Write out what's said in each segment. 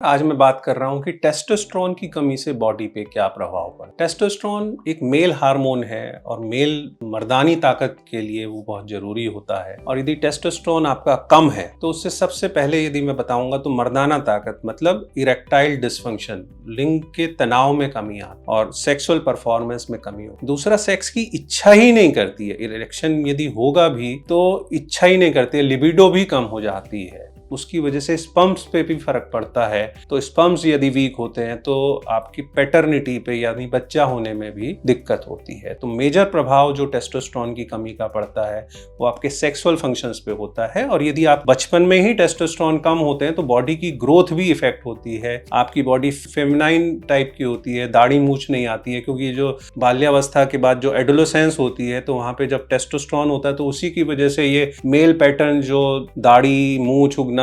आज मैं बात कर रहा हूं कि टेस्टोस्टेरोन की कमी से बॉडी पे क्या प्रभाव पड़ता है। टेस्टोस्टेरोन एक मेल हार्मोन है और मेल मर्दानी ताकत के लिए वो बहुत जरूरी होता है। और यदि टेस्टोस्टेरोन आपका कम है तो उससे सबसे पहले यदि मैं बताऊंगा तो मर्दाना ताकत मतलब इरेक्टाइल डिसफंक्शन, लिंग के तनाव में कमी आती और सेक्सुअल परफॉर्मेंस में कमी हो। दूसरा, सेक्स की इच्छा ही नहीं करती है, इरेक्शन यदि होगा भी तो इच्छा ही नहीं करती है, लिबिडो भी कम हो जाती है। उसकी वजह से स्पर्म्स पे भी फर्क पड़ता है। तो स्पर्म्स यदि वीक होते हैं तो आपकी पैटर्निटी पे यानी बच्चा होने में भी दिक्कत होती है। तो मेजर प्रभाव जो टेस्टोस्टेरोन की कमी का पड़ता है वो आपके सेक्सुअल फंक्शंस पे होता है। और यदि आप बचपन में ही टेस्टोस्टेरोन कम होते हैं तो बॉडी की ग्रोथ भी इफेक्ट होती है। आपकी बॉडी फेमिनाइन टाइप की होती है, दाढ़ी मूछ नहीं आती है, क्योंकि जो बाल्यावस्था के बाद जो एडोलेसेंस होती है तो वहां पे जब टेस्टोस्टेरोन होता है तो उसी की वजह से ये मेल पैटर्न, जो दाढ़ी मूछ उगना,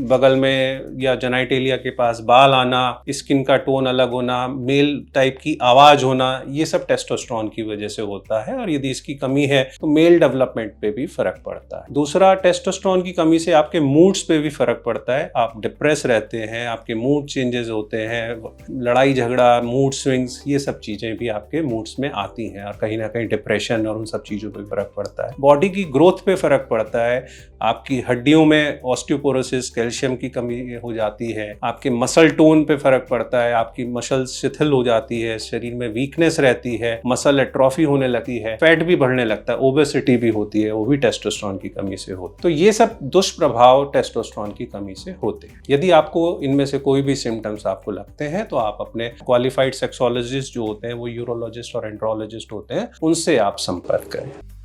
बगल में या जेनिटलिया के पास बाल आना, स्किन का टोन अलग होना, मेल टाइप की आवाज होना, ये सब टेस्टोस्टेरोन की वजह से होता है। और यदि इसकी कमी है तो मेल डेवलपमेंट पे भी फर्क पड़ता है। दूसरा, टेस्टोस्टेरोन की कमी से आपके मूड्स पे भी फर्क पड़ता है। आप डिप्रेस रहते हैं, आपके मूड चेंजेस होते हैं, लड़ाई झगड़ा, मूड स्विंग्स, ये सब चीजें भी आपके मूड्स में आती हैं और कहीं ना कहीं डिप्रेशन और उन सब चीजों पे फर्क पड़ता है। बॉडी की ग्रोथ पे फर्क पड़ता है। आपकी हड्डियों में ऑस्टियोपोरोसिस, कैल्शियम की कमी हो जाती है। आपके मसल टोन पे फर्क पड़ता है, आपकी मसल शिथिल हो जाती है, शरीर में वीकनेस रहती है, मसल एट्रोफी होने लगती है, फैट भी बढ़ने लगता है, ओबेसिटी भी होती है, वो भी टेस्टोस्टेरोन की कमी से होती है। तो ये सब दुष्प्रभाव टेस्टोस्टेरोन की कमी से होते हैं। यदि आपको इनमें से कोई भी सिम्टम्स आपको लगते हैं तो आप अपने क्वालिफाइड सेक्सोलॉजिस्ट जो होते हैं, वो यूरोलॉजिस्ट और एंड्रोलॉजिस्ट होते हैं, उनसे आप संपर्क करें।